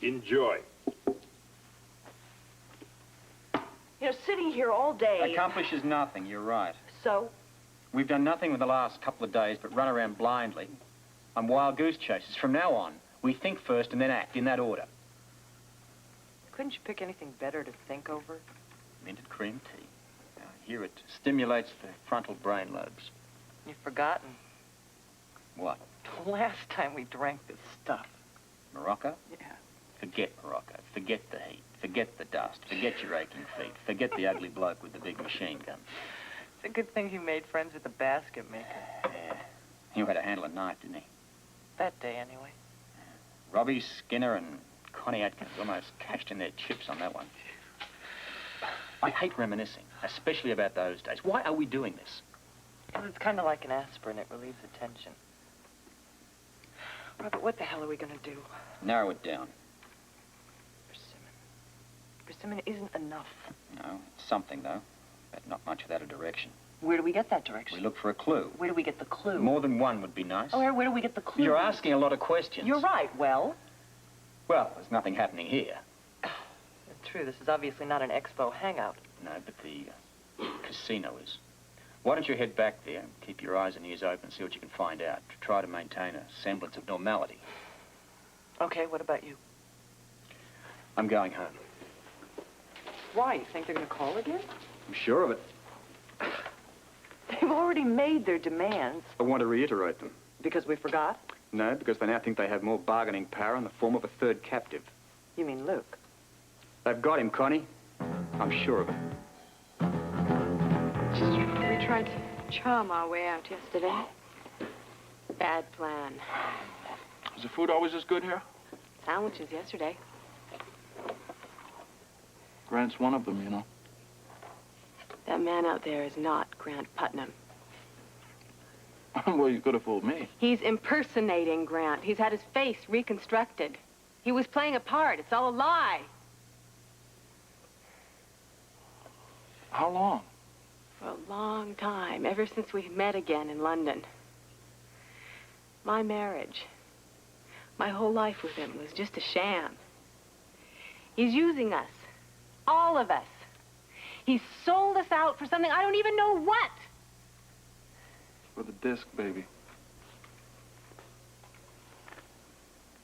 Enjoy. You know, sitting here all day... Accomplishes nothing, you're right. So? We've done nothing in the last couple of days but run around blindly on wild goose chases. From now on, we think first and then act, in that order. Couldn't you pick anything better to think over? Minted cream tea. Now, here it stimulates the frontal brain lobes. You've forgotten. What? The last time we drank this stuff. Morocco? Yeah. Forget Morocco. Forget the heat. Forget the dust. Forget your aching feet. Forget the ugly bloke with the big machine gun. It's a good thing he made friends with the basket maker. Yeah. He knew how to handle a knife, didn't he? That day, anyway. Robbie Skinner and Connie Atkins almost cashed in their chips on that one. I hate reminiscing, especially about those days. Why are we doing this? Well, it's kind of like an aspirin. It relieves the tension. Robert, what the hell are we going to do? Narrow it down. Persimmon isn't enough. No, something, though. But not much without a direction. Where do we get that direction? We look for a clue. Where do we get the clue? More than one would be nice. Oh, where do we get the clue? You're asking a lot of questions. You're right. Well, there's nothing happening here. True, this is obviously not an expo hangout. No, but the casino is. Why don't you head back there and keep your eyes and ears open, see what you can find out, to try to maintain a semblance of normality. Okay, what about you? I'm going home. Why? You think they're going to call again? I'm sure of it. They've already made their demands. I want to reiterate them. Because we forgot? No, because they now think they have more bargaining power in the form of a third captive. You mean Luke? They've got him, Connie. I'm sure of it. We tried to charm our way out yesterday. Bad plan. Is the food always as good here? Sandwiches yesterday. Grant's one of them, you know. That man out there is not Grant Putnam. Well, you could have fooled me. He's impersonating Grant. He's had his face reconstructed. He was playing a part. It's all a lie. How long? For a long time, ever since we met again in London. My marriage, my whole life with him was just a sham. He's using us, all of us. He's sold us out for something I don't even know what. For the disc, baby.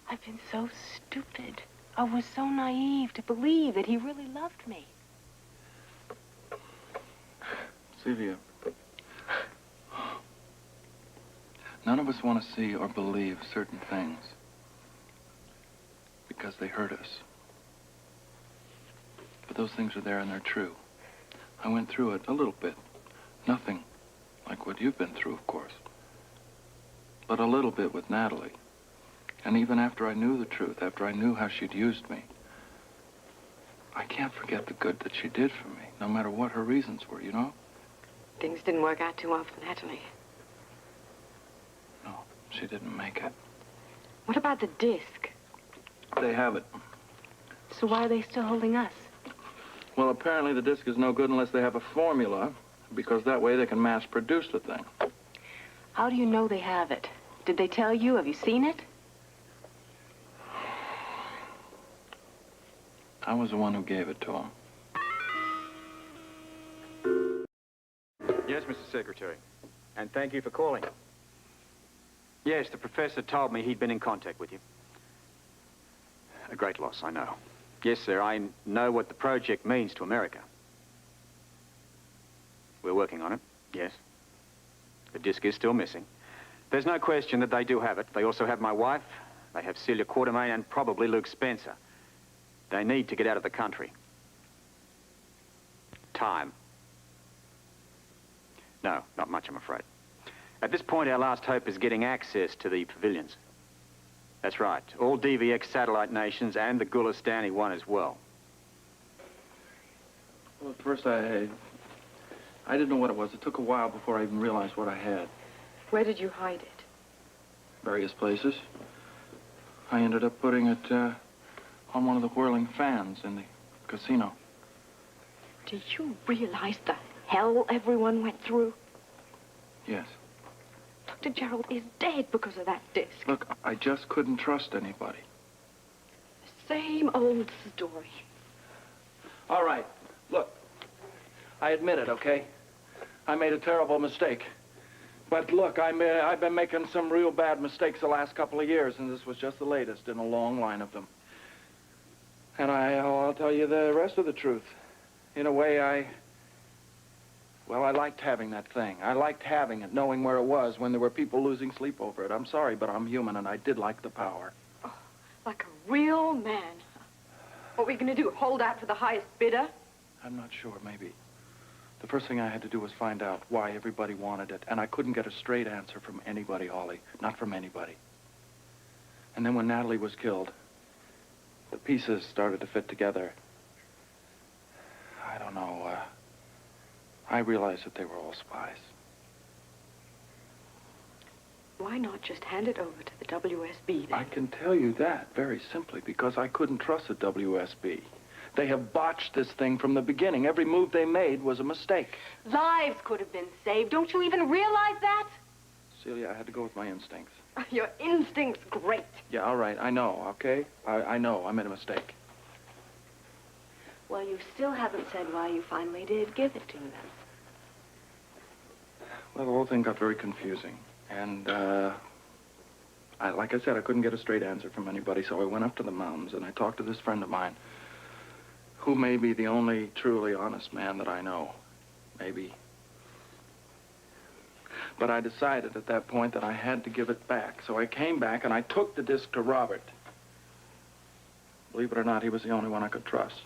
I've been so stupid. I was so naive to believe that he really loved me. Sylvia, none of us want to see or believe certain things because they hurt us. But those things are there and they're true. I went through it a little bit. Nothing like what you've been through, of course. But a little bit with Natalie. And even after I knew the truth, after I knew how she'd used me, I can't forget the good that she did for me, no matter what her reasons were, you know? Things didn't work out too well for Natalie. No, she didn't make it. What about the disc? They have it. So why are they still holding us? Well, apparently the disc is no good unless they have a formula, because that way they can mass produce the thing. How do you know they have it? Did they tell you? Have you seen it? I was the one who gave it to them. Yes, Mr. Secretary. And thank you for calling. Yes, the professor told me he'd been in contact with you. A great loss, I know. Yes, sir, I know what the project means to America. We're working on it, yes. The disc is still missing. There's no question that they do have it. They also have my wife, they have Celia Quartermain, and probably Luke Spencer. They need to get out of the country. Time. No, not much, I'm afraid. At this point, our last hope is getting access to the pavilions. That's right, all DVX satellite nations and the Gulistani one as well. Well, at first I didn't know what it was. It took a while before I even realized what I had. Where did you hide it? Various places. I ended up putting it on one of the whirling fans in the casino. Do you realize the hell everyone went through? Yes. Dr. Gerald is dead because of that disc. Look, I just couldn't trust anybody. There's same old story. All right, look, I admit it, okay? I made a terrible mistake. But look, I've been making some real bad mistakes the last couple of years, and this was just the latest in a long line of them. And I'll tell you the rest of the truth. In a way, I liked having that thing. I liked having it, knowing where it was when there were people losing sleep over it. I'm sorry, but I'm human, and I did like the power. Oh, like a real man. What were you going to do, hold out for the highest bidder? I'm not sure, maybe. The first thing I had to do was find out why everybody wanted it, and I couldn't get a straight answer from anybody, Ollie. Not from anybody. And then when Natalie was killed, the pieces started to fit together. I don't know, I realized that they were all spies. Why not just hand it over to the WSB then? I can tell you that very simply because I couldn't trust the WSB. They have botched this thing from the beginning. Every move they made was a mistake. Lives could have been saved. Don't you even realize that? Celia, I had to go with my instincts. Your instinct's great. Yeah, all right, I know, okay? I know I made a mistake. Well, you still haven't said why you finally did give it to them. Well, the whole thing got very confusing. And, like I said, I couldn't get a straight answer from anybody, so I went up to the mountains and I talked to this friend of mine who may be the only truly honest man that I know. Maybe. But I decided at that point that I had to give it back. So I came back and I took the disc to Robert. Believe it or not, he was the only one I could trust.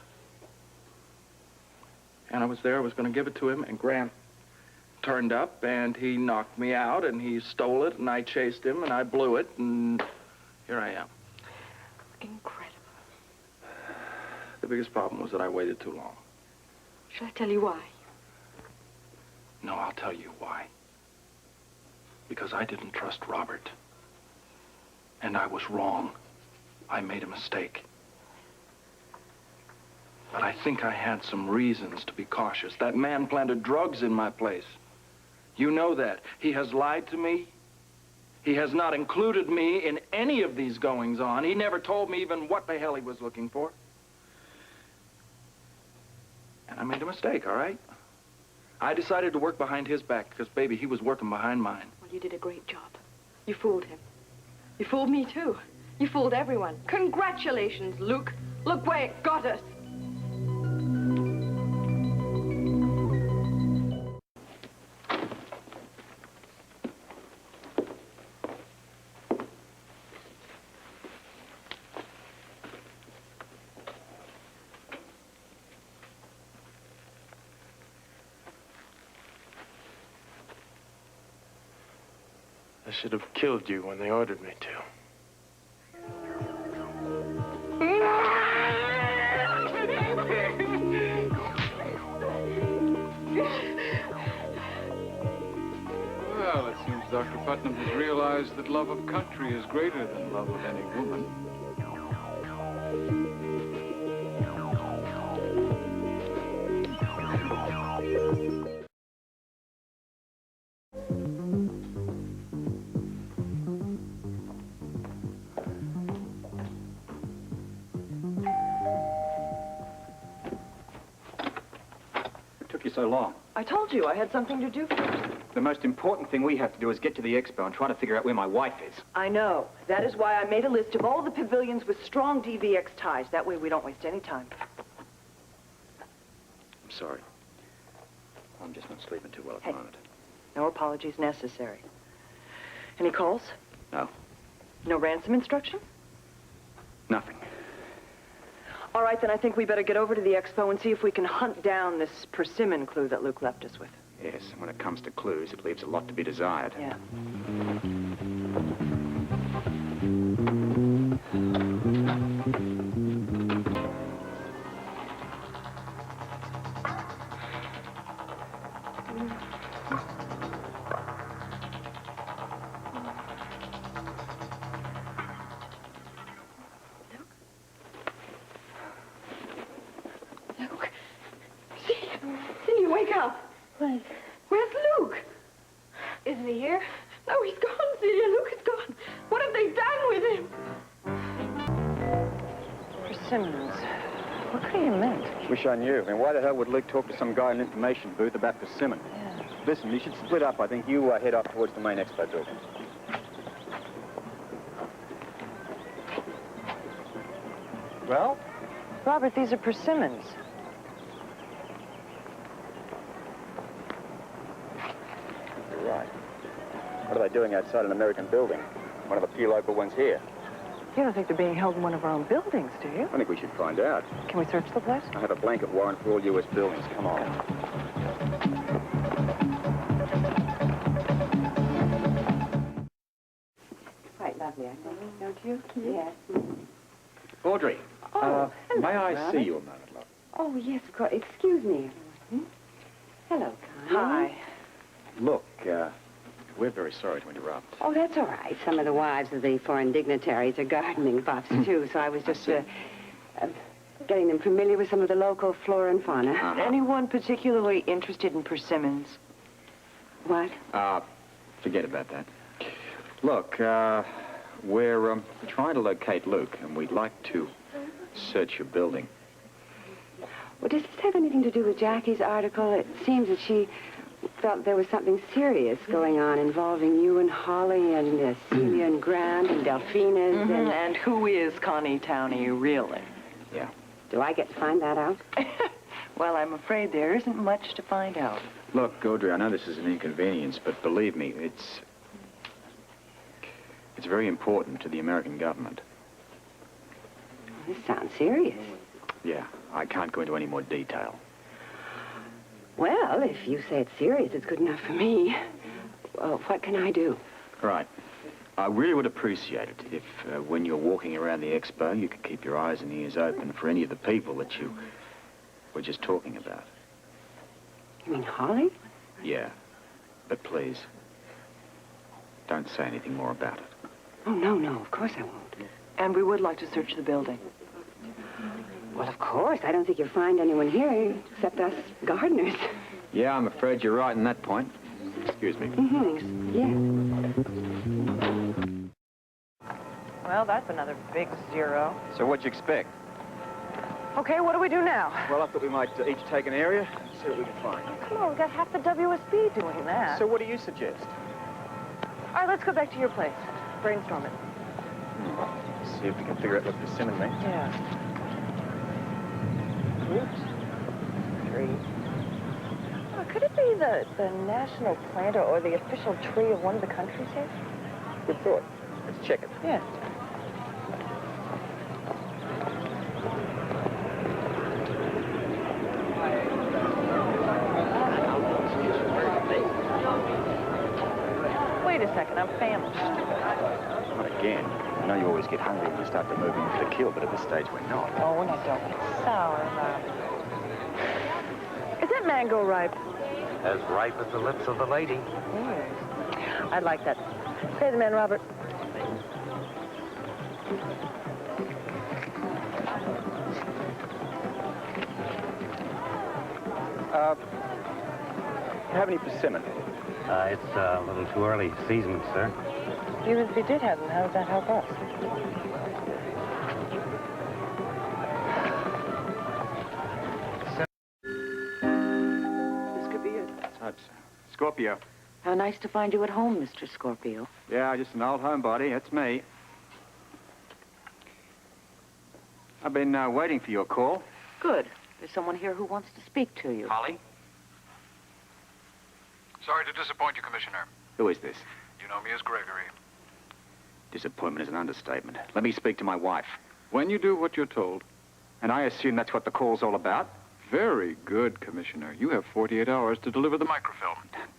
And I was there, I was going to give it to him, and Grant turned up, and he knocked me out, and he stole it, and I chased him, and I blew it, and here I am. Incredible. The biggest problem was that I waited too long. Shall I tell you why? No, I'll tell you why. Because I didn't trust Robert. And I was wrong. I made a mistake. But I think I had some reasons to be cautious. That man planted drugs in my place. You know that. He has lied to me. He has not included me in any of these goings-on. He never told me even what the hell he was looking for. And I made a mistake, all right? I decided to work behind his back because, baby, he was working behind mine. Well, you did a great job. You fooled him. You fooled me, too. You fooled everyone. Congratulations, Luke. Look where it got us. I should have killed you when they ordered me to. Well, it seems Dr. Putnam has realized that love of country is greater than love of any woman. So long. I told you I had something to do first. The most important thing we have to do is get to the expo and try to figure out where my wife is. I know. That is why I made a list of all the pavilions with strong DVX ties. That way we don't waste any time. I'm sorry. I'm just not sleeping too well at Hey. the moment. No apologies necessary. Any calls? No. No ransom instruction? Nothing. All right, then I think we better get over to the expo and see if we can hunt down this persimmon clue that Luke left us with. Yes, and when it comes to clues, it leaves a lot to be desired. Yeah. What? Where's Luke? Isn't he here? No, he's gone, Celia. Luke is gone. What have they done with him? persimmons. What could he have meant? Wish I knew. I mean, why the hell would Luke talk to some guy in an information booth about persimmon? Yeah. Listen, you should split up. I think you head off towards the main expo building. Well? Robert, these are persimmons. You're right. What are they doing outside an American building? One of the few local ones here. You don't think they're being held in one of our own buildings, do you? I think we should find out. Can we search the place? I have a blanket warrant for all U.S. buildings. Come on. Quite lovely, I think, don't you? Yes. Audrey, Oh, hello, may I Robert. see you a moment, love? Oh, yes, of course. Excuse me. Hello, Connie. Hi. Look, we're very sorry to interrupt. Oh, that's all right. Some of the wives of the foreign dignitaries are gardening buffs, too, so I was just getting them familiar with some of the local flora and fauna. Anyone particularly interested in persimmons? What? Forget about that. Look, we're trying to locate Luke, and we'd like to search your building. Well, does this have anything to do with Jackie's article? It seems that she felt there was something serious going on involving you and Holly and Celia and Grant and Delphina's and... And who is Connie Towney, really? Yeah. Do I get to find that out? Well, I'm afraid there isn't much to find out. Look, Audrey, I know this is an inconvenience, but believe me, it's very important to the American government. This sounds serious. Yeah, I can't go into any more detail. Well, if you say it's serious, it's good enough for me. What can I do? Right. I really would appreciate it if, when you're walking around the expo, you could keep your eyes and ears open for any of the people that you were just talking about. You mean Holly? Yeah, but please, don't say anything more about it. Oh, no, of course I won't. And we would like to search the building. Well, of course. I don't think you'll find anyone here except us gardeners. Yeah, I'm afraid you're right on that point. Excuse me. Yeah. Well, that's another big zero. So what'd you expect? Okay, what do we do now? Well, I thought we might each take an area and see what we can find. Come on, we got half the WSB doing that. So what do you suggest? All right, let's go back to your place. Brainstorm it. See if we can figure out what persimmon means. Yeah. Oops. 3. Could it be the national plant or the official tree of one of the countries here? Good thought. Let's check it. Yeah. Wait a second, I'm famished. Not again. I know you always get hungry when you start to move in for the kill, but at this stage we're not. Oh, we're not doing it. Sour, Is that mango ripe? As ripe as the lips of the lady. I'd like that. Pay the man, Robert. You have any persimmon? It's a little too early season, sir. Even if he did have them, how does that help us? This could be it. That's Scorpio. How nice to find you at home, Mr. Scorpio. Yeah, just an old homebody. That's me. I've been waiting for your call. Good. There's someone here who wants to speak to you. Holly? Sorry to disappoint you, Commissioner. Who is this? You know me as Gregory. Disappointment is an understatement. Let me speak to my wife. When you do what you're told. And I assume that's what the call's all about? Very good, Commissioner. You have 48 hours to deliver the microfilm.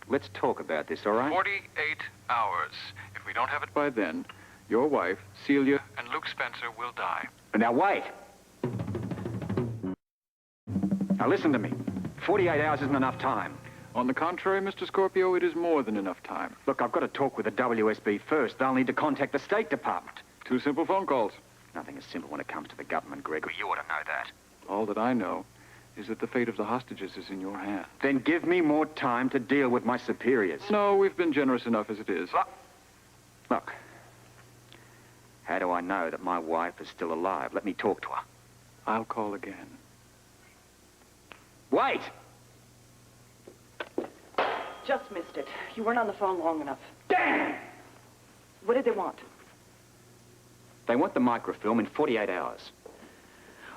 Let's talk about this, all right? 48 hours. If we don't have it by then, your wife, Celia, and Luke Spencer will die. Now, wait. Now, listen to me. 48 hours isn't enough time. On the contrary, Mr. Scorpio, it is more than enough time. Look, I've got to talk with the WSB first. They'll need to contact the State Department. 2 simple phone calls. Nothing is simple when it comes to the government, Gregory. You ought to know that. All that I know is that the fate of the hostages is in your hands. Then give me more time to deal with my superiors. No, we've been generous enough as it is. Look. How do I know that my wife is still alive? Let me talk to her. I'll call again. Wait! Just missed it. You weren't on the phone long enough. Damn! What did they want? They want the microfilm in 48 hours.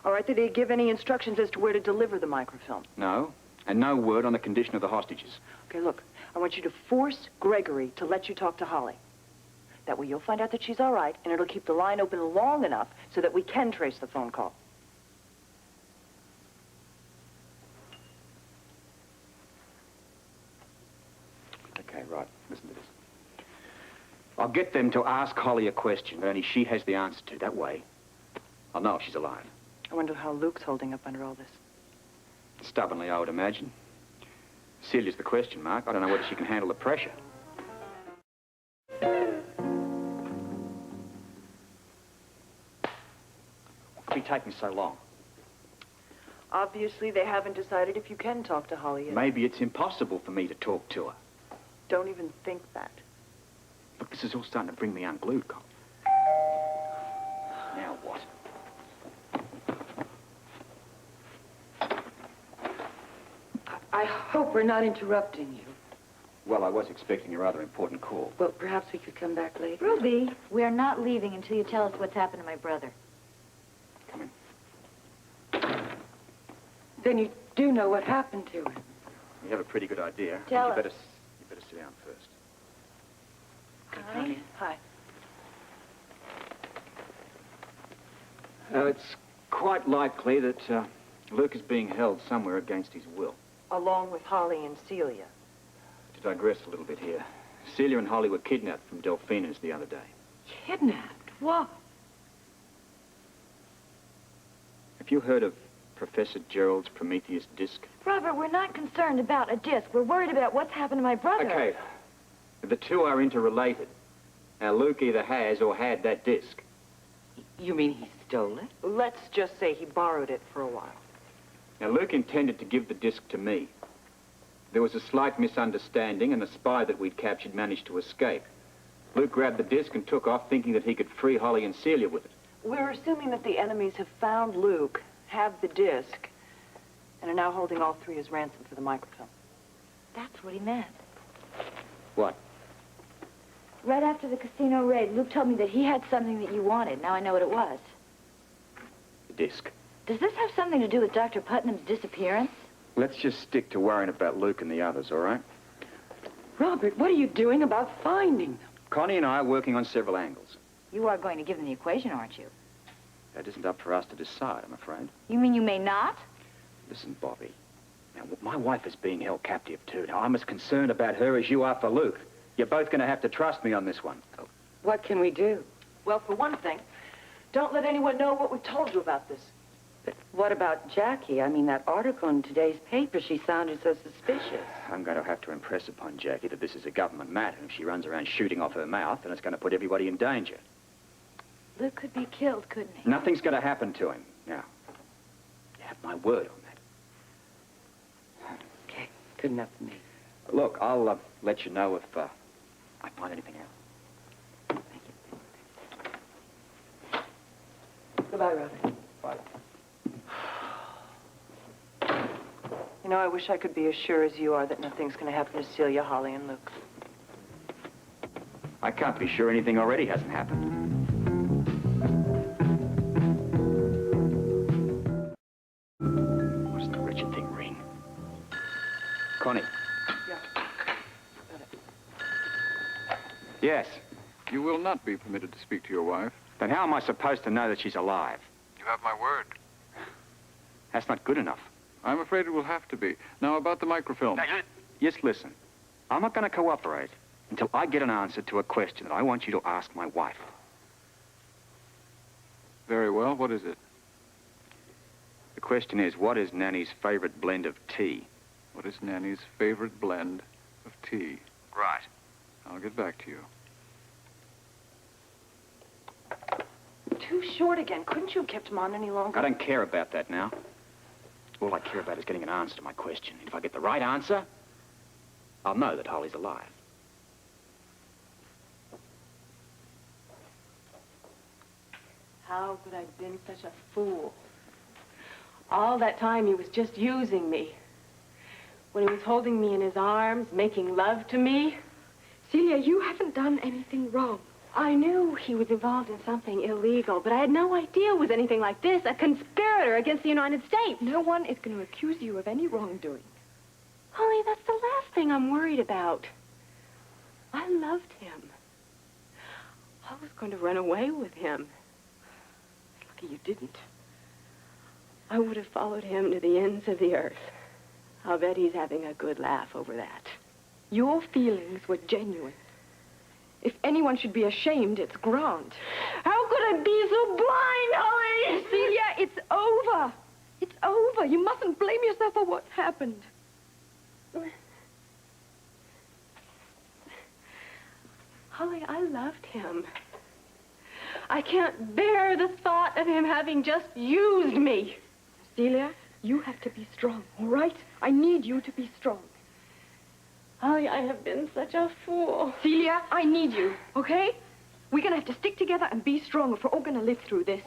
All right, did they give any instructions as to where to deliver the microfilm? No, and no word on the condition of the hostages. Okay, look, I want you to force Gregory to let you talk to Holly. That way you'll find out that she's all right, and it'll keep the line open long enough so that we can trace the phone call. Okay, right. Listen to this. I'll get them to ask Holly a question that only she has the answer to. That way, I'll know if she's alive. I wonder how Luke's holding up under all this. Stubbornly, I would imagine. Celia's the question mark. I don't know whether she can handle the pressure. What could be taking so long? Obviously, they haven't decided if you can talk to Holly yet. Maybe it's impossible for me to talk to her. Don't even think that. Look, this is all starting to bring me unglued, Cole. Now what? I hope we're not interrupting you. Well, I was expecting a rather important call. Well, perhaps we could come back later. Ruby, we're not leaving until you tell us what's happened to my brother. Come in. Then you do know what happened to him. You have a pretty good idea. Tell you us. better sit down first. Hi. Hi. It's quite likely that Luke is being held somewhere against his will. Along with Holly and Celia. To digress a little bit here, Celia and Holly were kidnapped from Delphina's the other day. Kidnapped? Why? Have you heard of Professor Gerald's Prometheus disc? Robert, we're not concerned about a disc. We're worried about what's happened to my brother. Okay. The two are interrelated. Now, Luke either has or had that disc. You mean he stole it? Let's just say he borrowed it for a while. Now, Luke intended to give the disc to me. There was a slight misunderstanding, and the spy that we'd captured managed to escape. Luke grabbed the disc and took off, thinking that he could free Holly and Celia with it. We're assuming that the enemies have found Luke, have the disc, and are now holding all three as ransom for the microfilm. That's what he meant. What? Right after the casino raid, Luke told me that he had something that you wanted. Now I know what it was. The disc. Does this have something to do with Dr. Putnam's disappearance? Let's just stick to worrying about Luke and the others, all right? Robert, what are you doing about finding them? Connie and I are working on several angles. You are going to give them the equation, aren't you? That isn't up for us to decide, I'm afraid. You mean you may not? Listen, Bobby. Now, my wife is being held captive, too. Now, I'm as concerned about her as you are for Luke. You're both going to have to trust me on this one. What can we do? Well, for one thing, don't let anyone know what we've told you about this. But what about Jackie? I mean, that article in today's paper, she sounded so suspicious. I'm going to have to impress upon Jackie that this is a government matter. If she runs around shooting off her mouth, then it's going to put everybody in danger. Luke could be killed, couldn't he? Nothing's going to happen to him. Now, you have my word on that. Okay, good enough for me. Look, I'll let you know if I find anything out. Goodbye, Robert. Bye. You know, I wish I could be as sure as you are that nothing's going to happen to Celia, Holly, and Luke. I can't be sure anything already hasn't happened. What does the wretched thing ring? Connie. Yeah. Got it. Yes. You will not be permitted to speak to your wife. Then how am I supposed to know that she's alive? You have my word. That's not good enough. I'm afraid it will have to be. Now, about the microfilm. Yes, listen. I'm not going to cooperate until I get an answer to a question that I want you to ask my wife. Very well. What is it? The question is, what is Nanny's favorite blend of tea? What is Nanny's favorite blend of tea? Right. I'll get back to you. Too short again. Couldn't you have kept him on any longer? I don't care about that now. All I care about is getting an answer to my question. And if I get the right answer, I'll know that Holly's alive. How could I have been such a fool? All that time, he was just using me. When he was holding me in his arms, making love to me. Celia, you haven't done anything wrong. I knew he was involved in something illegal, but I had no idea it was anything like this, a conspirator against the United States. No one is going to accuse you of any wrongdoing. Holly, that's the last thing I'm worried about. I loved him. I was going to run away with him. Lucky you didn't. I would have followed him to the ends of the earth. I'll bet he's having a good laugh over that. Your feelings were genuine. If anyone should be ashamed, it's Grant. How could I be so blind, Holly? Celia, it's over. It's over. You mustn't blame yourself for what happened. Holly, I loved him. I can't bear the thought of him having just used me. Celia, you have to be strong, all right? I need you to be strong. Holly, I have been such a fool. Celia, I need you, okay? We're going to have to stick together and be strong if we're all going to live through this.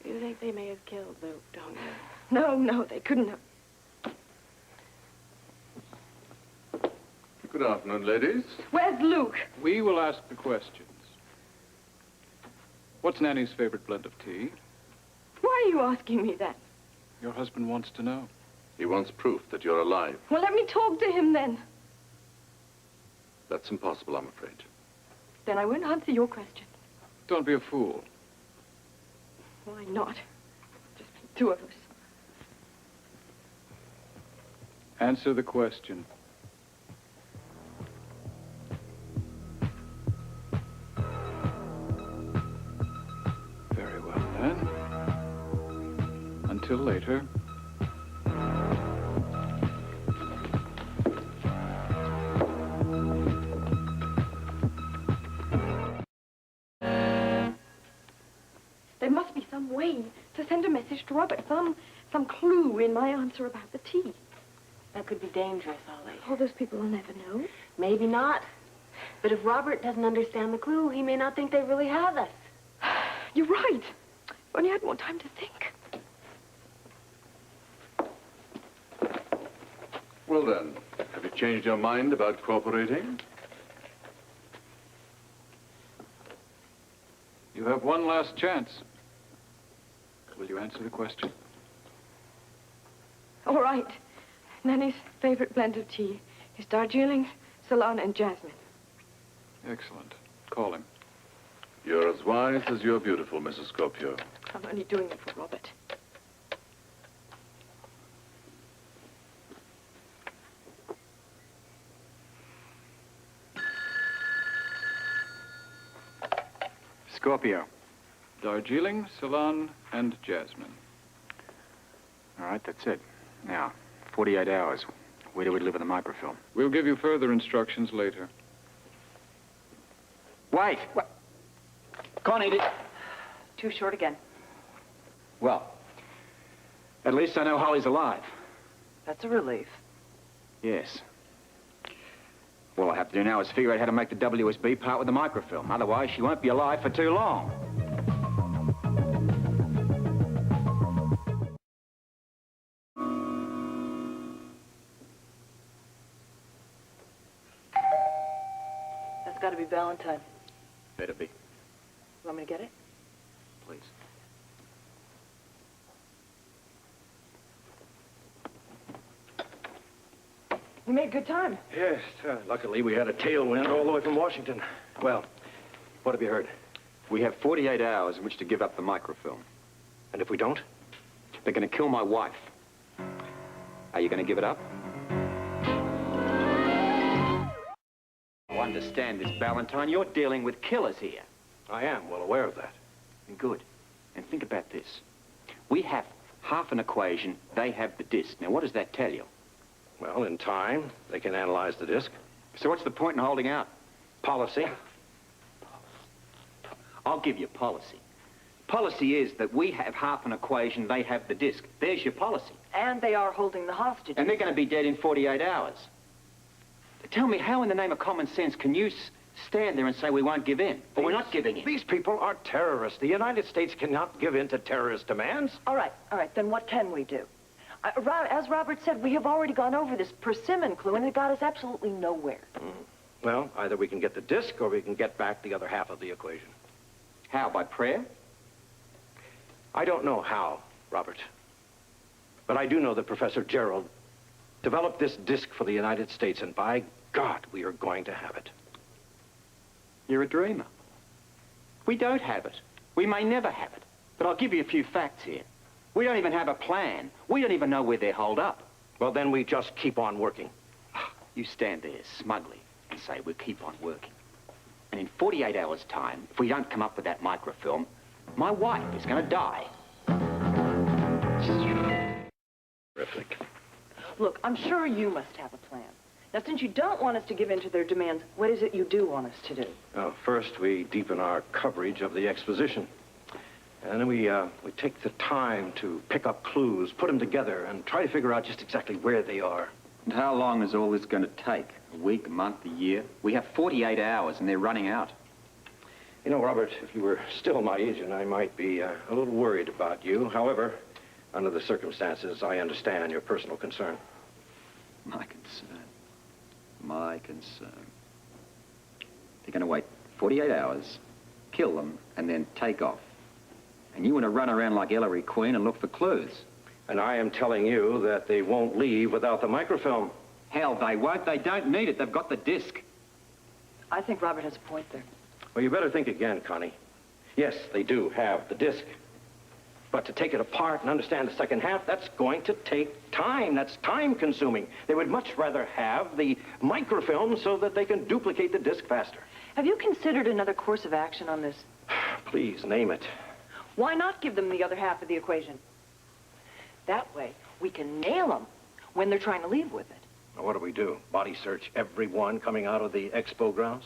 You think they may have killed Luke, don't you? No, they couldn't have. Good afternoon, ladies. Where's Luke? We will ask the questions. What's Nanny's favorite blend of tea? Why are you asking me that? Your husband wants to know. He wants proof that you're alive. Well, let me talk to him then. That's impossible, I'm afraid. Then I won't answer your question. Don't be a fool. Why not? Just the two of us. Answer the question. Very well, then. Until later. There must be some way to send a message to Robert, some clue in my answer about the tea. That could be dangerous, Holly. All those people will never know. Maybe not. But if Robert doesn't understand the clue, he may not think they really have us. You're right. If only I had more time to think. Well then, have you changed your mind about cooperating? You have one last chance. Will you answer the question? All right. Nanny's favorite blend of tea is Darjeeling, Ceylon, and jasmine. Excellent. Call him. You're as wise as you're beautiful, Mrs. Scorpio. I'm only doing it for Robert. Scorpio. Darjeeling, Ceylon, and jasmine. All right, that's it. Now, 48 hours. Where do we deliver the microfilm? We'll give you further instructions later. Wait! What? Can't eat it. Too short again. Well, at least I know Holly's alive. That's a relief. Yes. All I have to do now is figure out how to make the WSB part with the microfilm. Otherwise, she won't be alive for too long. That's got to be Valentine. Better be. You want me to get it? Please. You made good time. Yes, luckily we had a tailwind all the way from Washington. Well, what have you heard? We have 48 hours in which to give up the microfilm. And if we don't? They're going to kill my wife. Are you going to give it up? Oh, understand this, Valentine. You're dealing with killers here. I am well aware of that. Good. And think about this. We have half an equation, they have the disk. Now, what does that tell you? Well, in time, they can analyze the disk. So what's the point in holding out? Policy. I'll give you policy. Policy is that we have half an equation, they have the disk. There's your policy. And they are holding the hostage. And they're going to be dead in 48 hours. Tell me, how in the name of common sense can you stand there and say we won't give in. But we're not giving in. These people are terrorists. The United States cannot give in to terrorist demands. All right, then what can we do? As Robert said, we have already gone over this persimmon clue, and it got us absolutely nowhere. Well, either we can get the disc or we can get back the other half of the equation. How, by prayer? I don't know how, Robert. But I do know that Professor Gerald developed this disc for the United States, and by God, we are going to have it. You're a dreamer. We don't have it. We may never have it. But I'll give you a few facts here. We don't even have a plan. We don't even know where they're holed up. Well, then we just keep on working. You stand there smugly and say we'll keep on working. And in 48 hours' time, if we don't come up with that microfilm, my wife is going to die. Terrific. Look, I'm sure you must have a plan. Now, since you don't want us to give in to their demands, what is it you do want us to do? First, we deepen our coverage of the exposition. And then we take the time to pick up clues, put them together, and try to figure out just exactly where they are. And how long is all this going to take? A week, a month, a year? We have 48 hours, and they're running out. You know, Robert, if you were still my agent, I might be a little worried about you. However, under the circumstances, I understand your personal concern. My concern. My concern. They're going to wait 48 hours, kill them, and then take off. And you want to run around like Ellery Queen and look for clues. And I am telling you that they won't leave without the microfilm. Hell, they won't. They don't need it. They've got the disc. I think Robert has a point there. Well, you better think again, Connie. Yes, they do have the disc. But to take it apart and understand the second half, that's going to take time. That's time-consuming. They would much rather have the microfilm so that they can duplicate the disc faster. Have you considered another course of action on this? Please, name it. Why not give them the other half of the equation? That way, we can nail them when they're trying to leave with it. Now, what do we do? Body search everyone coming out of the expo grounds?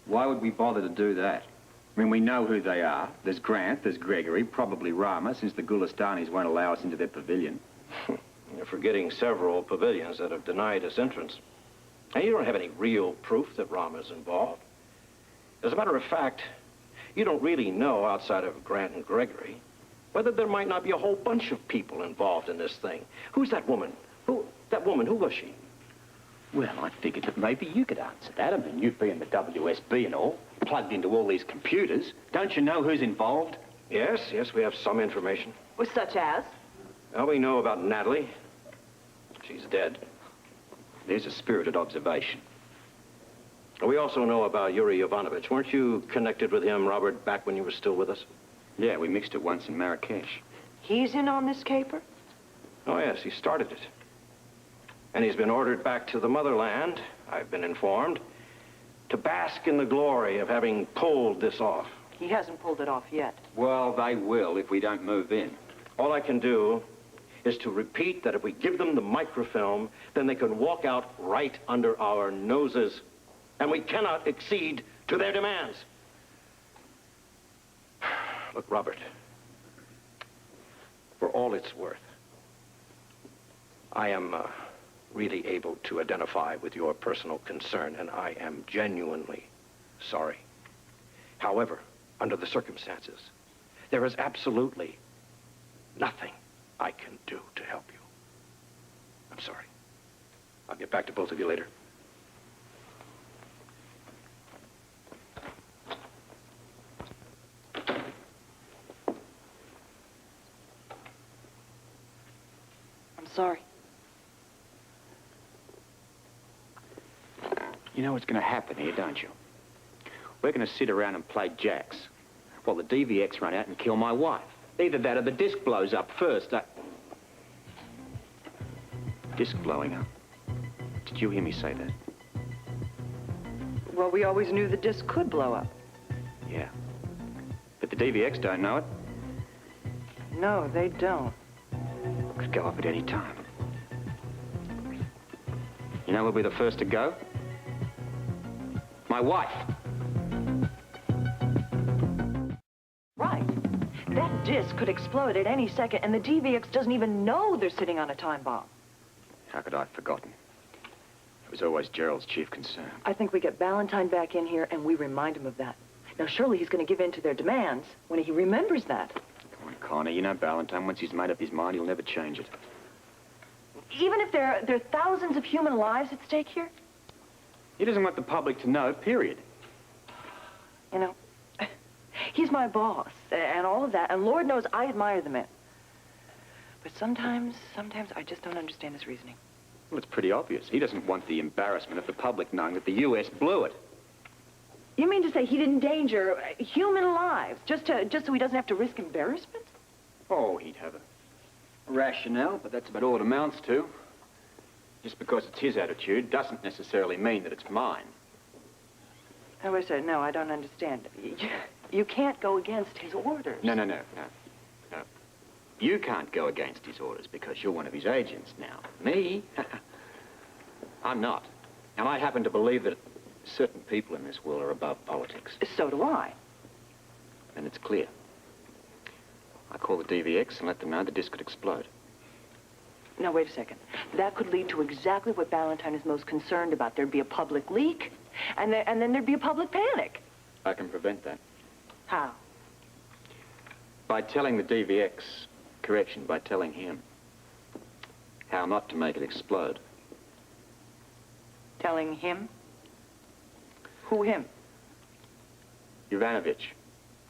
Why would we bother to do that? I mean, we know who they are. There's Grant, there's Gregory, probably Rama, since the Gulistanis won't allow us into their pavilion. You're forgetting several pavilions that have denied us entrance. And you don't have any real proof that Rama's involved. As a matter of fact, you don't really know, outside of Grant and Gregory, whether there might not be a whole bunch of people involved in this thing. Who's that woman? Who was she? Well, I figured that maybe you could answer that. I mean, you being the WSB and all, plugged into all these computers. Don't you know who's involved? Yes, we have some information. Well, such as? Well, we know about Natalie. She's dead. There's a spirited observation. We also know about Yuri Ivanovich. Weren't you connected with him, Robert, back when you were still with us? Yeah, we mixed it once in Marrakesh. He's in on this caper? Oh, yes, he started it. And he's been ordered back to the motherland, I've been informed, to bask in the glory of having pulled this off. He hasn't pulled it off yet. Well, they will if we don't move in. All I can do is to repeat that if we give them the microfilm, then they can walk out right under our noses. And we cannot accede to their demands. Look, Robert, for all it's worth, I am really able to identify with your personal concern, and I am genuinely sorry. However, under the circumstances, there is absolutely nothing I can do to help you. I'm sorry. I'll get back to both of you later. Sorry. You know what's going to happen here, don't you? We're going to sit around and play jacks while the DVX run out and kill my wife. Either that or the disc blows up first. Disc blowing up? Did you hear me say that? Well, we always knew the disc could blow up. Yeah. But the DVX don't know it. No, they don't. Could go up at any time. You know who'll be the first to go? My wife. Right. That disc could explode at any second, and the DVX doesn't even know they're sitting on a time bomb. How could I have forgotten? was always Gerald's chief concern. I think we get Valentine back in here and we remind him of that. Now, surely he's going to give in to their demands when he remembers that. Come on, Connor, you know Valentine, once he's made up his mind, he'll never change it. Even if there are thousands of human lives at stake here? He doesn't want the public to know, period. You know, he's my boss and all of that, and Lord knows I admire the man. But sometimes I just don't understand his reasoning. Well, it's pretty obvious. He doesn't want the embarrassment of the public knowing that the U.S. blew it. You mean to say he'd endanger human lives just so he doesn't have to risk embarrassment? Oh, he'd have a rationale, but that's about all it amounts to. Just because it's his attitude doesn't necessarily mean that it's mine. Oh, wait a second. No, I don't understand. You can't go against his orders. No. You can't go against his orders because you're one of his agents now. Me? I'm not. And I happen to believe that certain people in this world are above politics. So do I. And it's clear. I call the DVX and let them know the disc could explode. Now, wait a second. That could lead to exactly what Valentine is most concerned about. There'd be a public leak, and then there'd be a public panic. I can prevent that. How? By telling the DVX, by telling him how not to make it explode. Telling him? Who him? Ivanovich.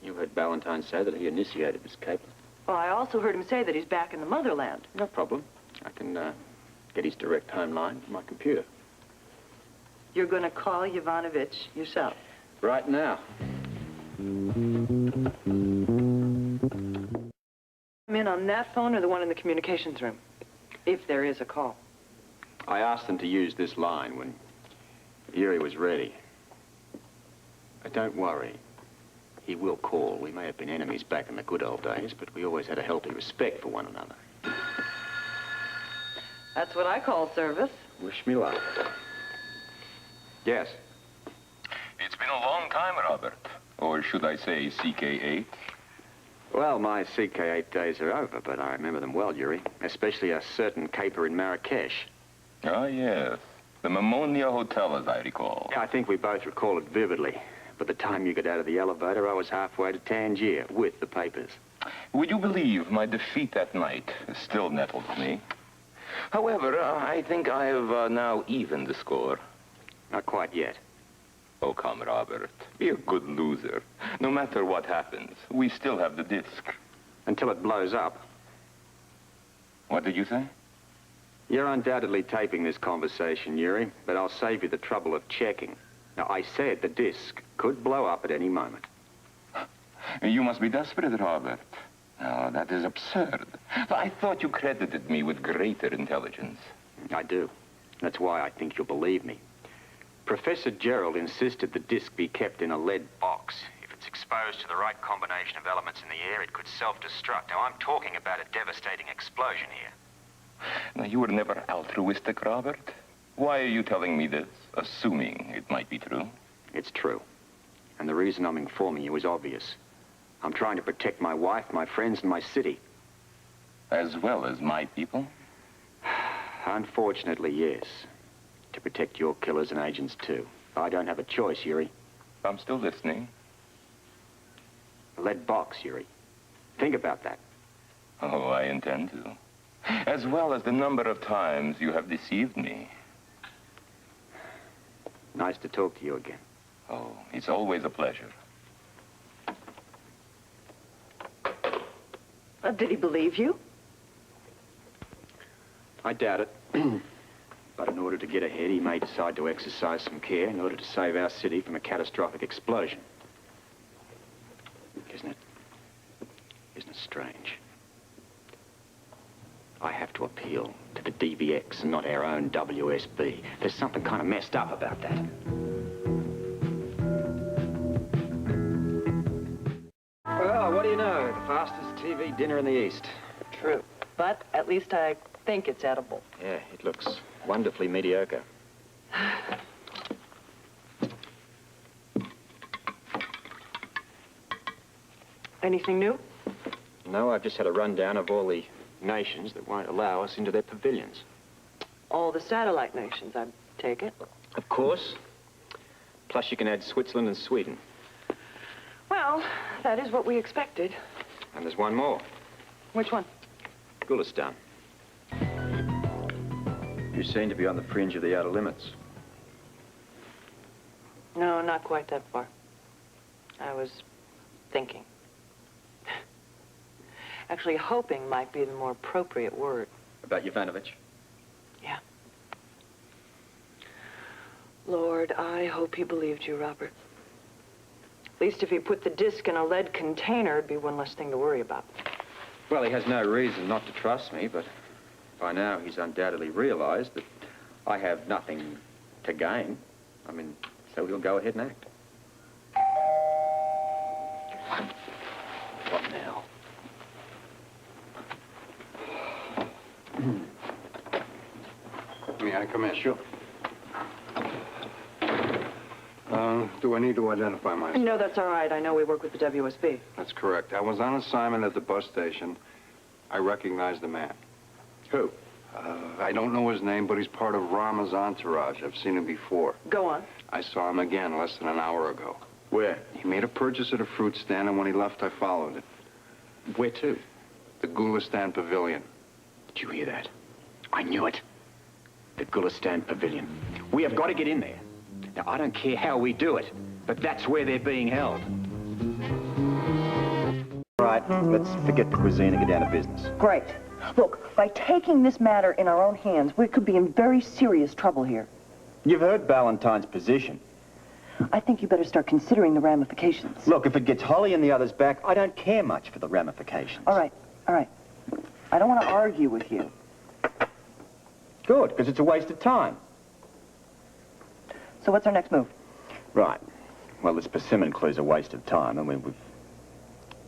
You heard Valentine say that he initiated this caper. Well, I also heard him say that he's back in the motherland. No problem. I can get his direct home line from my computer. You're going to call Ivanovich yourself? Right now. I'm in on that phone or the one in the communications room, if there is a call. I asked them to use this line when Yuri was ready. But don't worry. He will call. We may have been enemies back in the good old days, but we always had a healthy respect for one another. That's what I call service. Wish me luck. Yes. It's been a long time, Robert. Or should I say CK8? Well, my CK8 days are over, but I remember them well, Yuri. Especially a certain caper in Marrakesh. Oh, yes. The Mimonia Hotel, as I recall. Yeah, I think we both recall it vividly. By the time you got out of the elevator, I was halfway to Tangier with the papers. Would you believe my defeat that night still nettles me? However, I think I have now evened the score. Not quite yet. Oh, come, Robert. Be a good loser. No matter what happens, we still have the disc. Until it blows up. What did you say? You're undoubtedly taping this conversation, Yuri, but I'll save you the trouble of checking. Now, I said the disc could blow up at any moment. You must be desperate, Robert. No, that is absurd. I thought you credited me with greater intelligence. I do. That's why I think you'll believe me. Professor Gerald insisted the disc be kept in a lead box. If it's exposed to the right combination of elements in the air, it could self-destruct. Now, I'm talking about a devastating explosion here. Now, you were never altruistic, Robert. Why are you telling me this, assuming it might be true? It's true. And the reason I'm informing you is obvious. I'm trying to protect my wife, my friends, and my city. As well as my people? Unfortunately, yes. To protect your killers and agents, too. I don't have a choice, Yuri. I'm still listening. A lead box, Yuri. Think about that. Oh, I intend to. As well as the number of times you have deceived me. Nice to talk to you again. Oh, it's always a pleasure. Did he believe you? I doubt it. But in order to get ahead, he may decide to exercise some care in order to save our city from a catastrophic explosion. Isn't it? Isn't it strange? I have to appeal to the DVX and not our own WSB. There's something kind of messed up about that. Well, what do you know? The fastest TV dinner in the East. True. But at least I think it's edible. Yeah, it looks wonderfully mediocre. Anything new? No, I've just had a rundown of all the nations that won't allow us into their pavilions. All the satellite nations. Take it. Of course. Plus you can add Switzerland and Sweden. Well, that is what we expected. And there's one more. Which one? Gulistan. You seem to be on the fringe of the outer limits. No, not quite that far. I was thinking. Actually, hoping might be the more appropriate word. About Yovanovitch? Yeah. Lord, I hope he believed you, Robert. At least if he put the disc in a lead container, it'd be one less thing to worry about. Well, he has no reason not to trust me, but by now he's undoubtedly realized that I have nothing to gain. I mean, so he'll go ahead and act. What now? May I come in? Sure. Do I need to identify myself? No, that's all right. I know we work with the WSB. That's correct. I was on assignment at the bus station. I recognized the man. Who? I don't know his name, but he's part of Rama's entourage. I've seen him before. Go on. I saw him again less than an hour ago. Where? He made a purchase at a fruit stand, and when he left, I followed it. Where to? The Gulistan Pavilion. Did you hear that? I knew it. The Gulistan Pavilion. We have got to get in there. Now, I don't care how we do it, but that's where they're being held. Right, let's forget the cuisine and get down to business. Great. Look, by taking this matter in our own hands, we could be in very serious trouble here. You've heard Ballantyne's position. I think you better start considering the ramifications. Look, if it gets Holly and the others back, I don't care much for the ramifications. All right, all right. I don't want to argue with you. Good, because it's a waste of time. So what's our next move? Right. Well, this persimmon clue's a waste of time. I mean, we've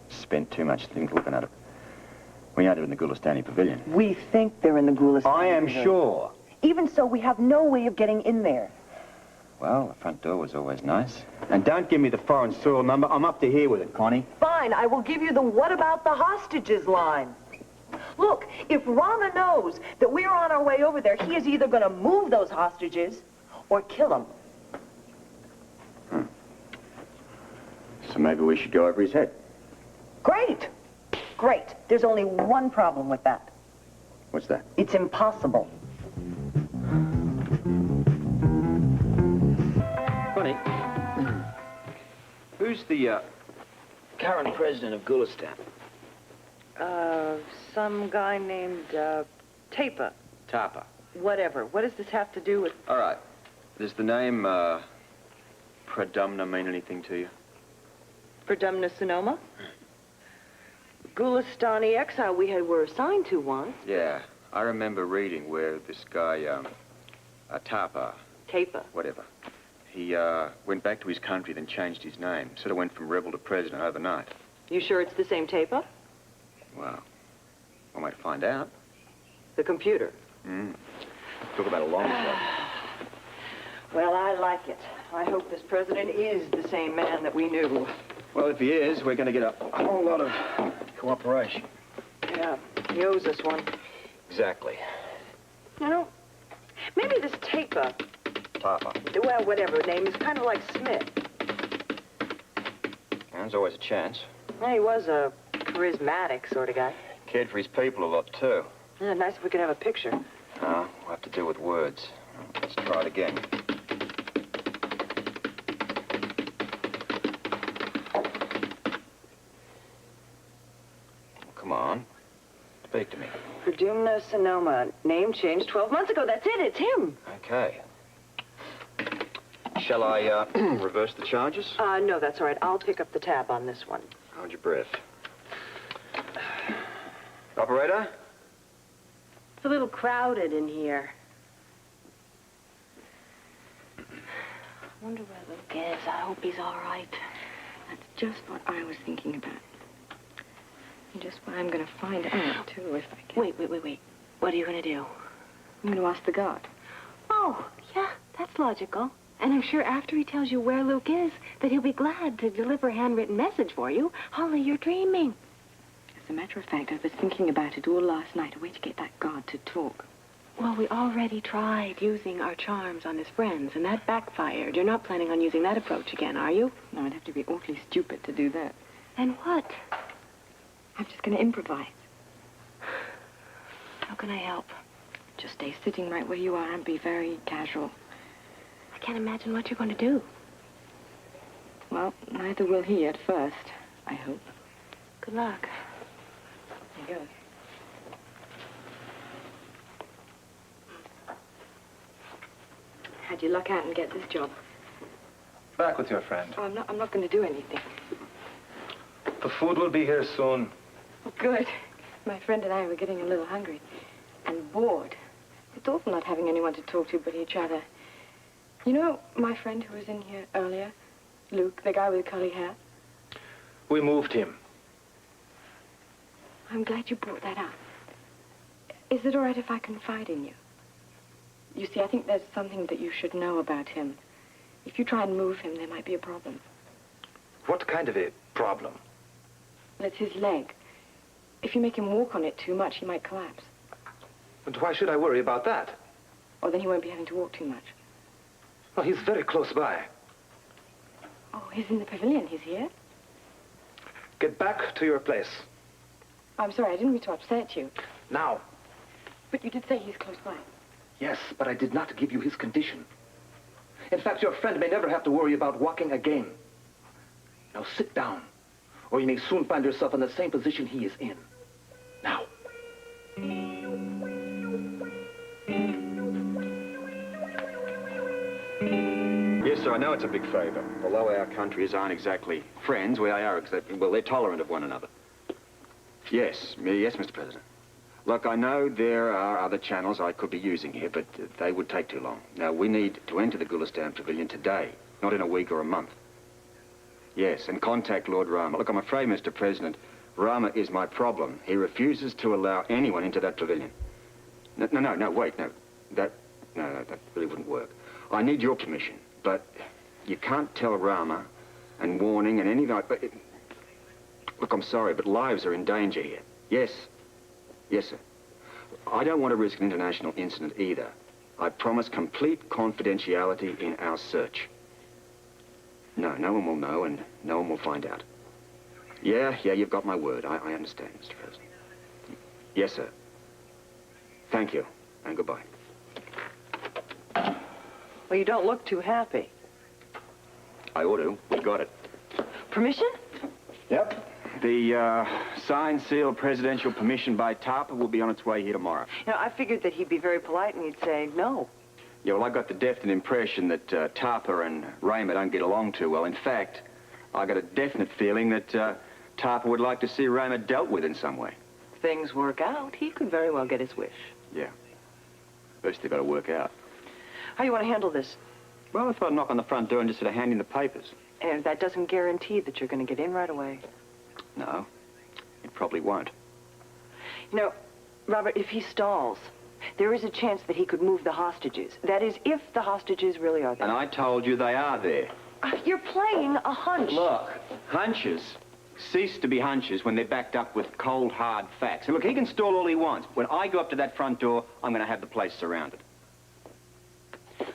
spent too much things looking at it. We had it in the Gulistani Pavilion. We think they're in the Gulistani I am Pavilion. sure. Even so, we have no way of getting in there. Well, the front door was always nice. And don't give me the foreign soil number. I'm up to here with it, Connie. Fine, I will give you the what about the hostages line. Look, if Rama knows that we're on our way over there, he is either going to move those hostages or kill them. So maybe we should go over his head. Great. Great. There's only one problem with that. What's that? It's impossible. Connie, who's the current president of Gulistan? Some guy named, Tapa. Tapa. Whatever. What does this have to do with... All right. Does the name, Pradumna mean anything to you? Pradumna Sonoma? Gulistani exile we were assigned to once. Yeah. I remember reading where this guy, Tapa, whatever, he, went back to his country, then changed his name. Sort of went from rebel to president overnight. You sure it's the same Tapa? Well, one way to find out. The computer. Talk about a long shot. Well, I like it. I hope this president is the same man that we knew. Well, if he is, we're going to get a whole lot of cooperation. Yeah, he owes us one. Exactly. You know, maybe this Tapa, Tapa. well, whatever name, is kind of like Smith. There's always a chance. Yeah, he was a charismatic sort of guy. Cared for his people a lot, too. Yeah, nice if we could have a picture. We'll have to do with words. Let's try it again. Come on. Speak to me. Pradumna Sonoma. Name changed 12 months ago. That's it. It's him. Okay. Shall I, reverse the charges? No, that's all right. I'll pick up the tab on this one. Hold your breath. Operator? It's a little crowded in here. I wonder where Luke is. I hope he's all right. That's just what I was thinking about. And just what I'm going to find out, too, if I can. Wait. What are you going to do? I'm going to ask the guard. Oh, yeah, that's logical. And I'm sure after he tells you where Luke is, that he'll be glad to deliver a handwritten message for you. Holly, you're dreaming. As a matter of fact, I was thinking about it all last night, a way to get that guard to talk. Well, we already tried using our charms on his friends, and that backfired. You're not planning on using that approach again, are you? No, I'd have to be awfully stupid to do that. Then what? I'm just going to improvise. How can I help? Just stay sitting right where you are and be very casual. I can't imagine what you're going to do. Well, neither will he at first, I hope. Good luck. Here goes. How'd you luck out and get this job? Back with your friend. Oh, I'm not going to do anything. The food will be here soon. Good. My friend and I were getting a little hungry and bored. It's awful not having anyone to talk to but each other. You know my friend who was in here earlier? Luke, the guy with the curly hair? We moved him. I'm glad you brought that up. Is it all right if I confide in you? You see, I think there's something that you should know about him. If you try and move him, there might be a problem. What kind of a problem? Well, it's his leg. If you make him walk on it too much, he might collapse. And why should I worry about that? Or then he won't be having to walk too much. Well, he's very close by. Oh, he's in the pavilion. He's here? Get back to your place. I'm sorry, I didn't mean to upset you. Now. But you did say he's close by. Yes, but I did not give you his condition. In fact, your friend may never have to worry about walking again. Now sit down, or you may soon find yourself in the same position he is in. Now. Yes, sir, I know it's a big favor. Although our countries aren't exactly friends, we are, well, they're tolerant of one another. Yes, yes, Mr. President. Look, I know there are other channels I could be using here, but they would take too long. Now, we need to enter the Gulistan Pavilion today, not in a week or a month. Yes, and contact Lord Rama. Look, I'm afraid, Mr. President, Rama is my problem. He refuses to allow anyone into that pavilion. No, wait, no. That really wouldn't work. I need your permission, but you can't tell Rama and warning and anything like that. Look, I'm sorry, but lives are in danger here. Yes. Yes, sir. I don't want to risk an international incident either. I promise complete confidentiality in our search. No one will know and no one will find out. Yeah, you've got my word. I understand, Mr. President. Yes, sir. Thank you, and goodbye. Well, you don't look too happy. I ought to. We got it. Permission? Yep. The signed, sealed presidential permission by Tarper will be on its way here tomorrow. You know, I figured that he'd be very polite and he'd say no. Yeah, well, I got the definite impression that Tarper and Raymer don't get along too well. In fact, I got a definite feeling that Tarper would like to see Raymer dealt with in some way. If things work out, he could very well get his wish. Yeah. First, they've got to work out. How you want to handle this? Well, I thought I'd knock on the front door and just sort of hand in the papers. And that doesn't guarantee that you're going to get in right away. No, it probably won't. You know, Robert, if he stalls, there is a chance that he could move the hostages. That is, if the hostages really are there. And I told you they are there. You're playing a hunch. Look, hunches cease to be hunches when they're backed up with cold, hard facts. And look, he can stall all he wants. When I go up to that front door, I'm going to have the place surrounded.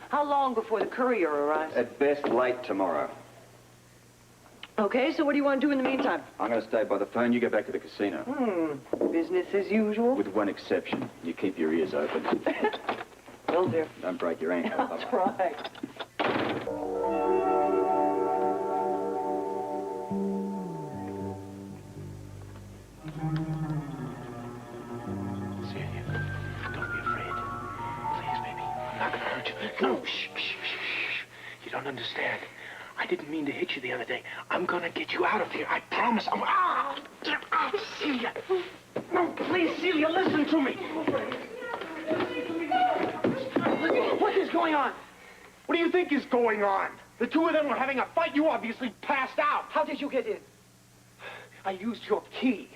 How long before the courier arrives? At best, late tomorrow. Okay, so what do you want to do in the meantime? I'm going to stay by the phone. You go back to the casino. Business as usual? With one exception. You keep your ears open. Will do. Don't break your ankle. I'll try. Celia, don't be afraid. Please, baby. I'm not going to hurt you. No, shh. You don't understand. I didn't mean to hit you the other day. I'm gonna get you out of here. I promise. Get out, Celia. No, please, Celia, listen to me. What is going on? What do you think is going on? The two of them were having a fight. You obviously passed out. How did you get in? I used your key.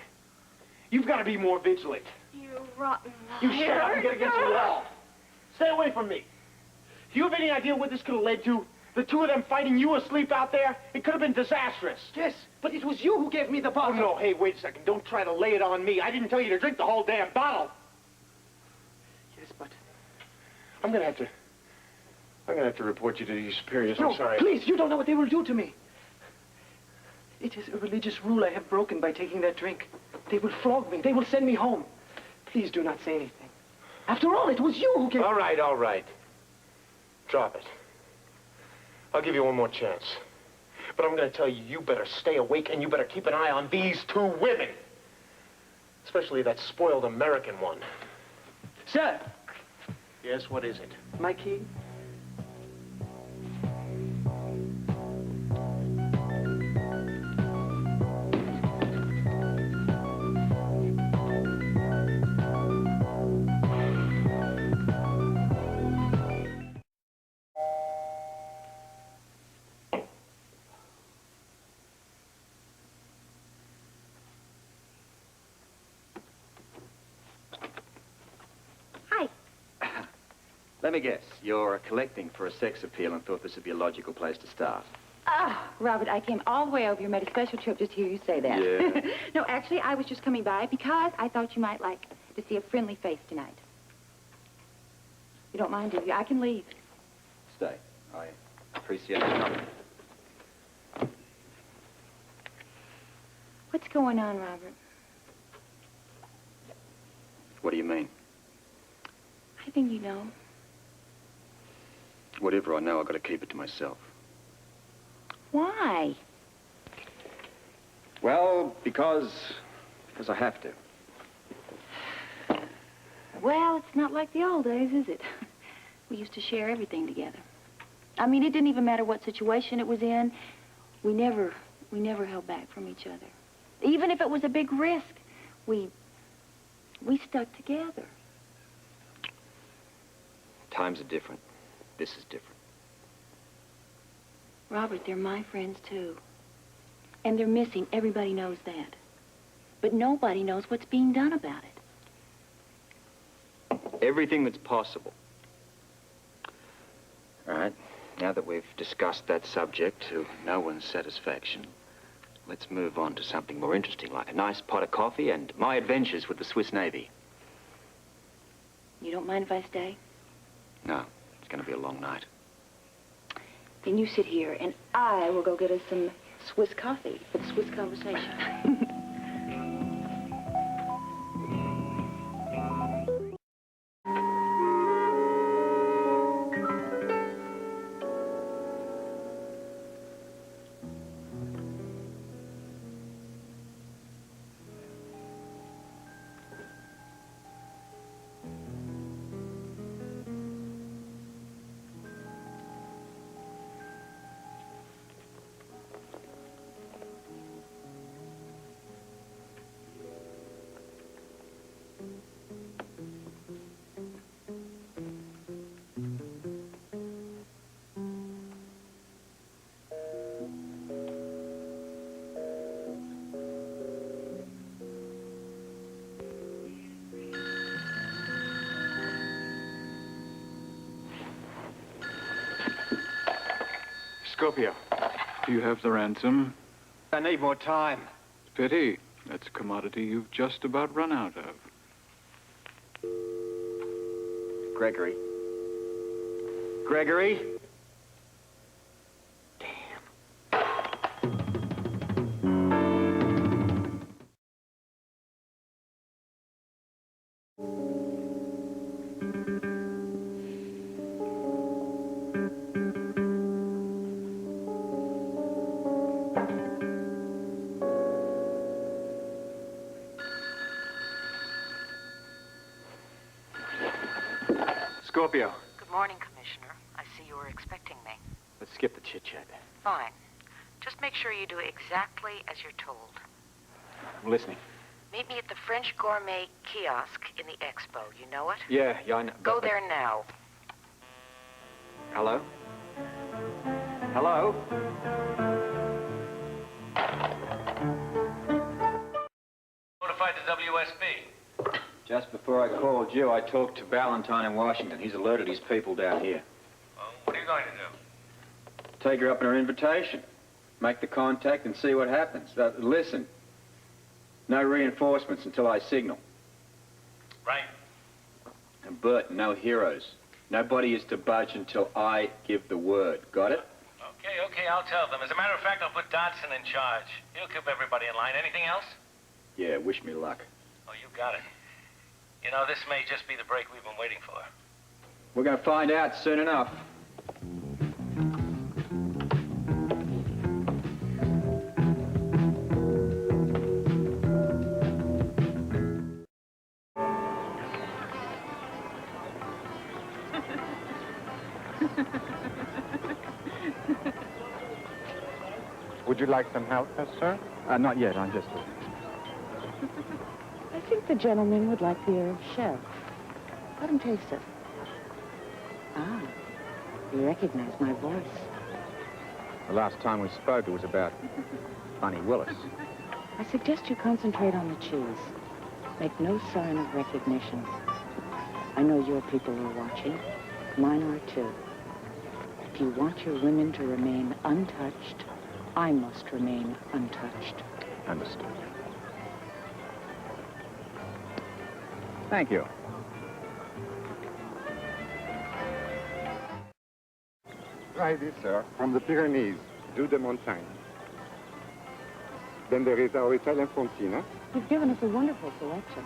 You've got to be more vigilant. You rotten You shut up and get against the wall. Stay away from me. Do you have any idea what this could have led to? The two of them fighting, you asleep out there? It could have been disastrous. Yes, but it was you who gave me the bottle. Oh, no, hey, wait a second. Don't try to lay it on me. I didn't tell you to drink the whole damn bottle. Yes, but I'm gonna have to report you to your superiors. I'm sorry. Please, you don't know what they will do to me. It is a religious rule I have broken by taking that drink. They will flog me. They will send me home. Please do not say anything. After all, it was you who gave... All right. Drop it. I'll give you one more chance. But I'm going to tell you, you better stay awake and you better keep an eye on these two women. Especially that spoiled American one. Sir! Yes, what is it? My key? Let me guess. You're collecting for a sex appeal and thought this would be a logical place to start. Ah, Robert, I came all the way over here, made a special trip just to hear you say that. Yeah. No, actually, I was just coming by because I thought you might like to see a friendly face tonight. You don't mind, do you? I can leave. Stay. I appreciate your company. What's going on, Robert? What do you mean? I think you know. Whatever I know, I've got to keep it to myself. Why? Well, because I have to. Well, it's not like the old days, is it? We used to share everything together. I mean, it didn't even matter what situation it was in. We never held back from each other. Even if it was a big risk, we stuck together. Times are different. This is different. Robert, they're my friends, too. And they're missing. Everybody knows that. But nobody knows what's being done about it. Everything that's possible. All right. Now that we've discussed that subject to no one's satisfaction, let's move on to something more interesting, like a nice pot of coffee and my adventures with the Swiss Navy. You don't mind if I stay? No. It's going to be a long night. Then you sit here, and I will go get us some Swiss coffee for the Swiss conversation. Scorpio. Do you have the ransom? I need more time. Pity. That's a commodity you've just about run out of. Gregory. Gregory? Scorpio. Good morning, Commissioner. I see you were expecting me. Let's skip the chit-chat. Fine. Just make sure you do exactly as you're told. I'm listening. Meet me at the French Gourmet kiosk in the expo. You know it? Yeah, I know. Go there now. Hello? Hello? Notified the WSB. Just before I called you, I talked to Ballantyne in Washington. He's alerted his people down here. Well, what are you going to do? Take her up on her invitation. Make the contact and see what happens. Listen. No reinforcements until I signal. Right. And Bert, no heroes. Nobody is to budge until I give the word. Got it? Okay, I'll tell them. As a matter of fact, I'll put Dodson in charge. He'll keep everybody in line. Anything else? Yeah, wish me luck. Oh, you got it. You know, this may just be the break we've been waiting for. We're going to find out soon enough. Would you like some help, sir? Not yet. I'm just... I think the gentleman would like the herb chef. Let him taste it. Ah, you recognize my voice. The last time we spoke, it was about Bunny Willis. I suggest you concentrate on the cheese. Make no sign of recognition. I know your people are watching. Mine are too. If you want your women to remain untouched, I must remain untouched. Understood. Thank you. Try this, sir, from the Pyrenees, Dew de Montagne. Then there is our Italian Foncina. You've given us a wonderful selection.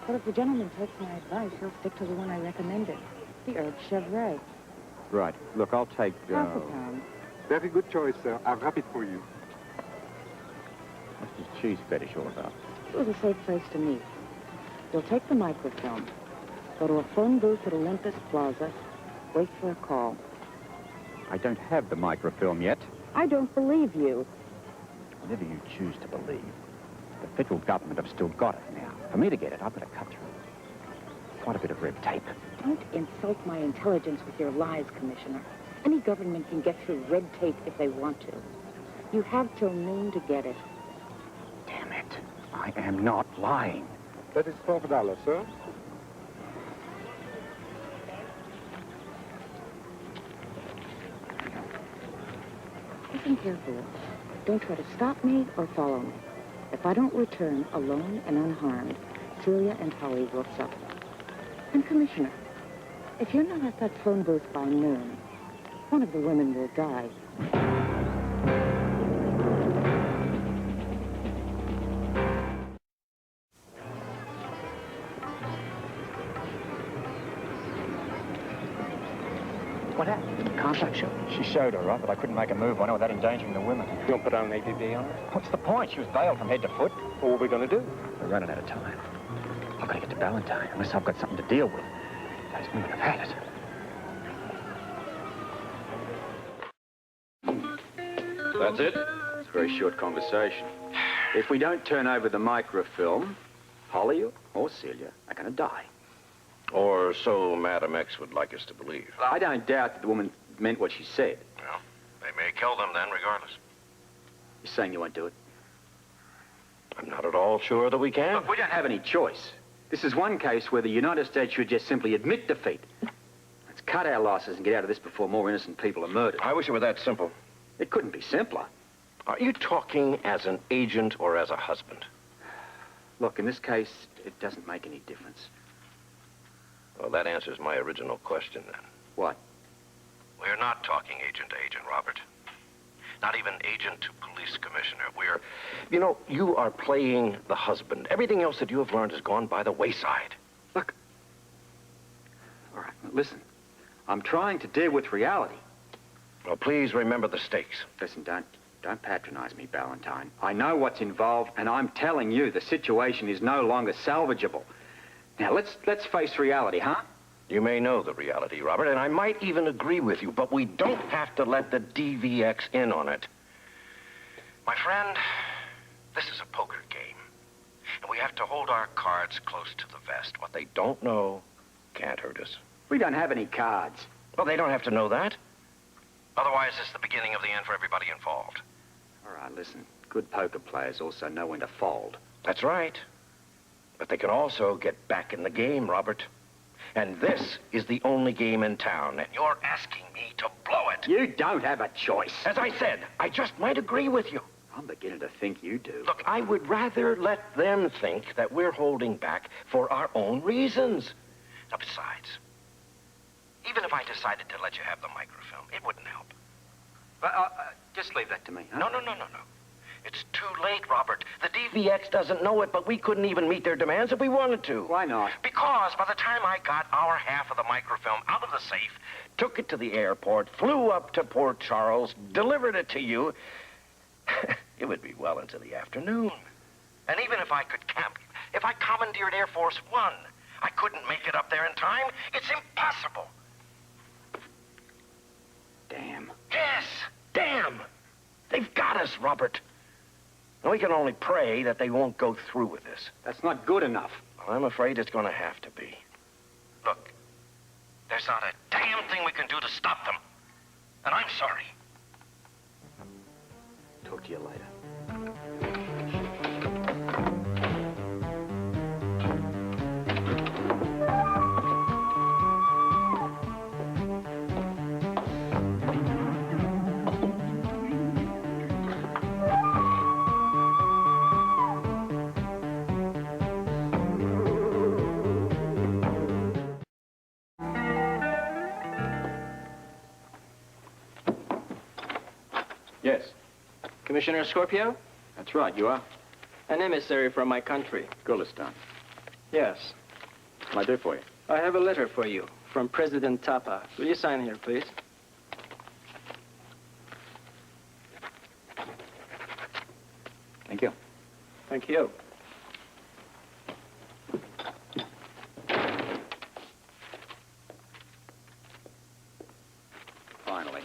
But if the gentleman takes my advice, he'll stick to the one I recommended, the herb chevre. Right. Look, I'll take... Half a pound. Very good choice, sir. I'll wrap it for you. What's this cheese fetish all about? It was a safe place to meet. You'll take the microfilm, go to a phone booth at Olympus Plaza, wait for a call. I don't have the microfilm yet. I don't believe you. Whatever you choose to believe, the federal government have still got it now. For me to get it, I've got to cut through quite a bit of red tape. Don't insult my intelligence with your lies, Commissioner. Any government can get through red tape if they want to. You have till noon to get it. Damn it. I am not lying. That is $4, sir. Listen carefully. Don't try to stop me or follow me. If I don't return alone and unharmed, Celia and Holly will suffer. And Commissioner, if you're not at that phone booth by noon, one of the women will die. What happened? The contract show? She showed her, right, but I couldn't make a move on her without endangering the women. You want to put on an APB on her? What's the point? She was veiled from head to foot. What are we going to do? We're running out of time. I've got to get to Valentine, unless I've got something to deal with. Those women have had it. That's it? It's a very short conversation. If we don't turn over the microfilm, Holly or Celia are going to die. Or so Madam X would like us to believe. I don't doubt that the woman meant what she said. Well, they may kill them then, regardless. You're saying you won't do it? I'm not at all sure that we can. Look, we don't have any choice. This is one case where the United States should just simply admit defeat. Let's cut our losses and get out of this before more innocent people are murdered. I wish it were that simple. It couldn't be simpler. Are you talking as an agent or as a husband? Look, in this case, it doesn't make any difference. Well, that answers my original question, then. What? We're not talking agent to agent, Robert. Not even agent to police commissioner. We're... You know, you are playing the husband. Everything else that you have learned has gone by the wayside. Look. All right, listen. I'm trying to deal with reality. Well, please remember the stakes. Listen, don't patronize me, Valentine. I know what's involved, and I'm telling you the situation is no longer salvageable. Now, let's face reality, huh? You may know the reality, Robert, and I might even agree with you, but we don't have to let the DVX in on it. My friend, this is a poker game, and we have to hold our cards close to the vest. What they don't know can't hurt us. We don't have any cards. Well, they don't have to know that. Otherwise, it's the beginning of the end for everybody involved. All right, listen. Good poker players also know when to fold. That's right. But they can also get back in the game, Robert. And this is the only game in town, and you're asking me to blow it. You don't have a choice. As I said, I just might agree with you. I'm beginning to think you do. Look, I would rather let them think that we're holding back for our own reasons. Now, besides, Even if I decided to let you have the microfilm, it wouldn't help. Just leave that to me, huh? No. It's too late, Robert. The DVX doesn't know it, but we couldn't even meet their demands if we wanted to. Why not? Because by the time I got our half of the microfilm out of the safe, took it to the airport, flew up to Port Charles, delivered it to you, it would be well into the afternoon. And even if I if I commandeered Air Force One, I couldn't make it up there in time. It's impossible. Damn. Yes, damn. They've got us, Robert. And we can only pray that they won't go through with this. That's not good enough. Well, I'm afraid it's going to have to be. Look, there's not a damn thing we can do to stop them. And I'm sorry. Talk to you later. Yes. Commissioner Scorpio? That's right, you are? An emissary from my country. Gulistan. Yes. What can I do for you? I have a letter for you from President Tapa. Will you sign here, please? Thank you. Thank you. Finally.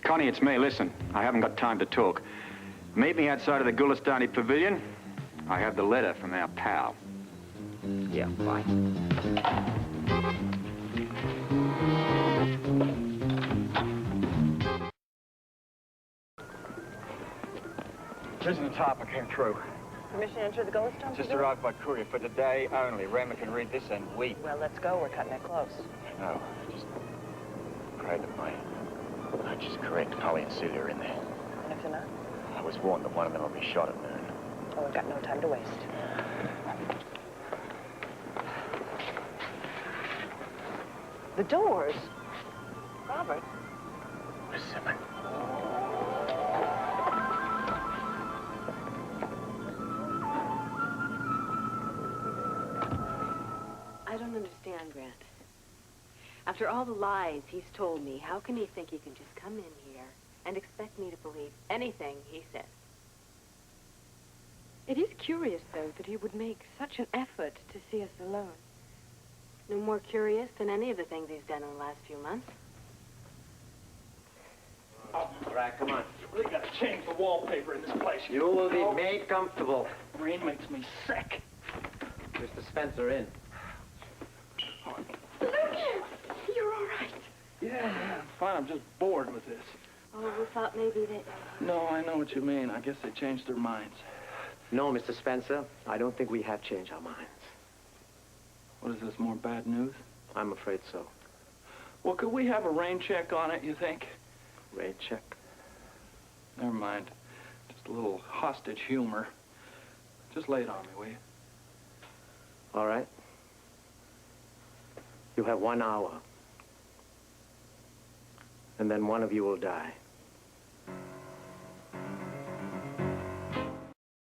Connie, it's me. Listen, I haven't got time to talk. Meet me outside of the Gulistani pavilion. I have the letter from our pal. Yeah, bye. President Harper came through. Permission to enter the Goldstone? Just arrived by courier for today only. Rama can read this and weep. Well, let's go. We're cutting it close. No, just pray that my hunch is correct. Holly and Celia are in there. And if they're not? I was warned that one of them will be shot at noon. Oh, we've got no time to waste. The doors? Robert? Miss Simmons. I don't understand, Grant. After all the lies he's told me, how can he think he can just come in here and expect me to believe anything he says? It is curious, though, that he would make such an effort to see us alone. No more curious than any of the things he's done in the last few months. All right, come on. We gotta change the wallpaper in this place. You will be made comfortable. Rain makes me sick. Mr. Spencer in. You're all right. Yeah, I'm fine. I'm just bored with this. Oh, we thought maybe that... No, I know what you mean. I guess they changed their minds. No, Mr. Spencer, I don't think we have changed our minds. What is this, more bad news? I'm afraid so. Well, could we have a rain check on it, you think? Rain check? Never mind. Just a little hostage humor. Just lay it on me, will you? All right. You have 1 hour. And then one of you will die.